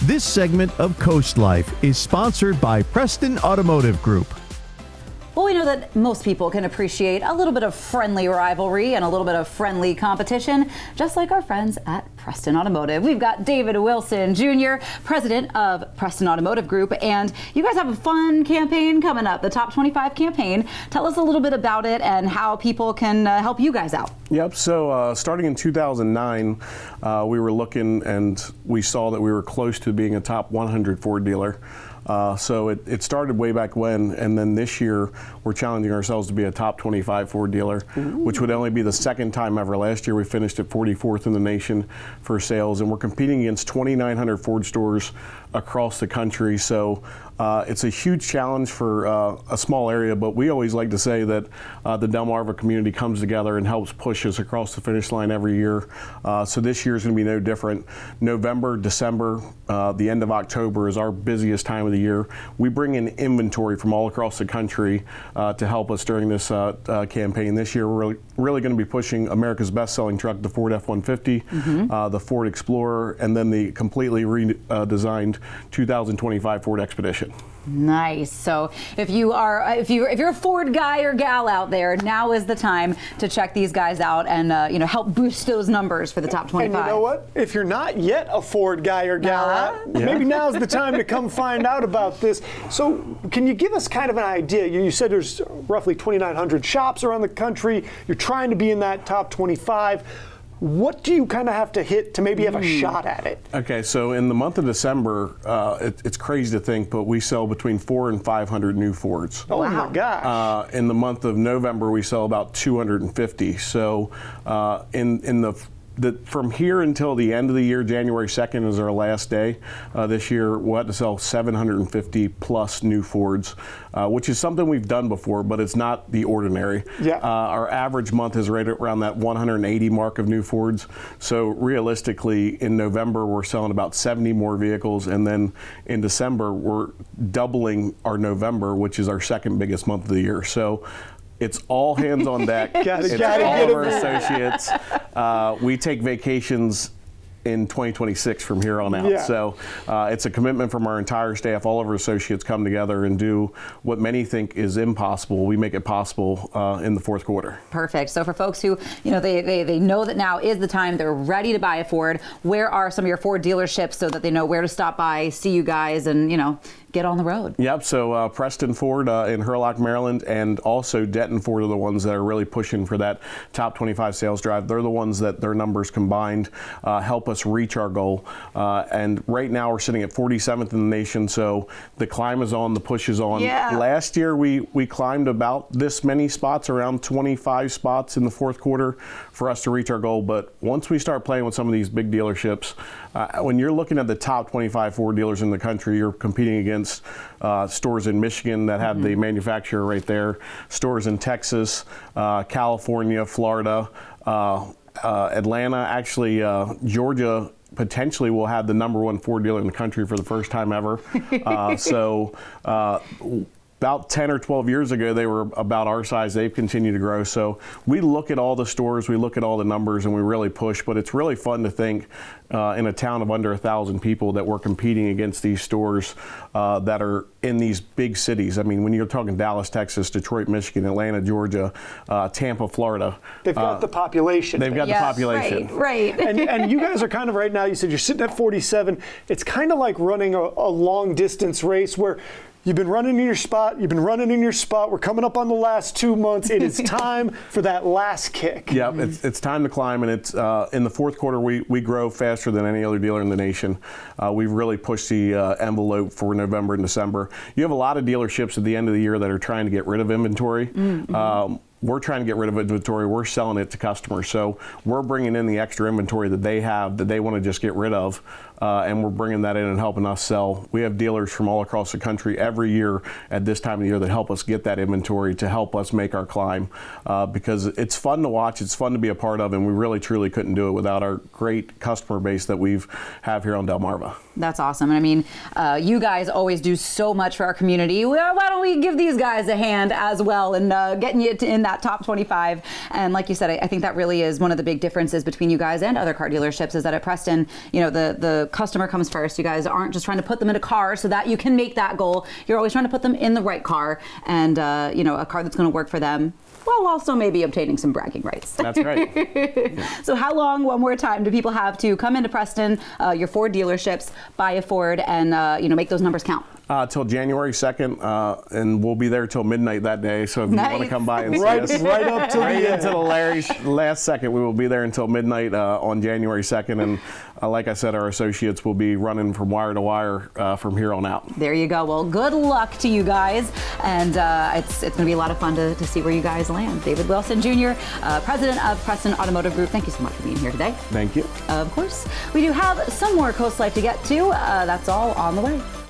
This segment of CoastLife is sponsored by Preston Automotive Group. Well, we know that most people can appreciate a little bit of friendly rivalry and a little bit of friendly competition, just like our friends at Preston Automotive. We've got David Wilson Jr., president of Preston Automotive Group, and you guys have a fun campaign coming up, the Top 25 campaign. Tell us a little bit about it and how people can help you guys out. Yep, so starting in 2009, we were looking and we saw that we were close to being a top 100 Ford dealer. So it started way back when, and then this year we're challenging ourselves to be a top 25 Ford dealer, which would only be the second time ever. Last year we finished at 44th in the nation for sales, and we're competing against 2,900 Ford stores across the country. So it's a huge challenge for a small area, but we always like to say that the Delmarva community comes together and helps push us across the finish line every year. So this year is going to be no different. November, December, the end of October is our busiest time of the year. We bring in inventory from all across the country to help us during this campaign. This year we're really going to be pushing America's best-selling truck, the Ford F-150, the Ford Explorer, and then the completely redesigned 2025 Ford Expedition. Nice. So if you're a Ford guy or gal out there, now is the time to check these guys out and help boost those numbers for the top 25. And you know what? If you're not yet a Ford guy or gal, maybe now's the time to come find out about this. So can you give us kind of an idea? You said there's roughly 2,900 shops around the country. You're trying to be in that top 25. What do you kind of have to hit to maybe have a shot at it? Okay, so in the month of December, it's crazy to think, but we sell between 400 and 500 new Fords. Oh my gosh. In the month of November, we sell about 250. So from here until the end of the year, January 2nd is our last day. This year, we'll have to sell 750 plus new Fords, which is something we've done before, but it's not the ordinary. Yeah. Our average month is right around that 180 mark of new Fords. So realistically, in November, we're selling about 70 more vehicles, and then in December, we're doubling our November, which is our second biggest month of the year. So it's all hands on deck. Gotta all get of our associates. We take vacations in 2026 from here on out. Yeah. So it's a commitment from our entire staff. All of our associates come together and do what many think is impossible. We make it possible in the fourth quarter. Perfect. So for folks who, they know that now is the time, they're ready to buy a Ford, where are some of your Ford dealerships so that they know where to stop by, see you guys, and, get on the road? Yep, so Preston Ford in Hurlock, Maryland, and also Denton Ford are the ones that are really pushing for that top 25 sales drive. They're the ones that their numbers combined help us reach our goal. And right now we're sitting at 47th in the nation, so the climb is on, the push is on. Yeah. Last year we climbed about this many spots, around 25 spots in the fourth quarter for us to reach our goal. But once we start playing with some of these big dealerships, when you're looking at the top 25 Ford dealers in the country, you're competing against stores in Michigan that have the manufacturer right there, stores in Texas, California, Florida, Atlanta, actually Georgia potentially will have the #1 Ford dealer in the country for the first time ever. About 10 or 12 years ago, they were about our size. They've continued to grow. So we look at all the stores, we look at all the numbers, and we really push. But it's really fun to think in a town of under 1,000 people that we're competing against these stores that are in these big cities. I mean, when you're talking Dallas, Texas, Detroit, Michigan, Atlanta, Georgia, Tampa, Florida. They've got the population. They've got the population. Right. And you guys are kind of right now, you said you're sitting at 47. It's kind of like running a long distance race where you've been running in your spot, we're coming up on the last 2 months. It is time for that last kick. Yeah, it's time to climb, and it's in the fourth quarter we grow faster than any other dealer in the nation. We've really pushed the envelope for November and December. You have a lot of dealerships at the end of the year that are trying to get rid of inventory. We're trying to get rid of inventory. We're selling it to customers. So we're bringing in the extra inventory that they have that they want to just get rid of, and we're bringing that in and helping us sell. We have dealers from all across the country every year at this time of the year that help us get that inventory to help us make our climb, because it's fun to watch, it's fun to be a part of, and we really truly couldn't do it without our great customer base that we have here on Delmarva. That's awesome. And I mean, you guys always do so much for our community. Why don't we give these guys a hand as well and getting you in that top 25? And like you said, I think that really is one of the big differences between you guys and other car dealerships, is that at Preston, the the customer comes first. You guys aren't just trying to put them in a car so that you can make that goal. You're always trying to put them in the right car, and a car that's going to work for them, while also maybe obtaining some bragging rights. That's right. So how long, one more time, do people have to come into Preston, your Ford dealerships, buy a Ford, and make those numbers count? Till January 2nd, and we'll be there till midnight that day. So if you want to come by and see us, right up to the last second, we will be there until midnight on January 2nd. And like I said, our associates will be running from wire to wire from here on out. There you go. Well, good luck to you guys, and it's going to be a lot of fun to see where you guys land. David Wilson Jr., president of Preston Automotive Group, thank you so much for being here today. Thank you. Of course. We do have some more Coast Life to get to. That's all on the way.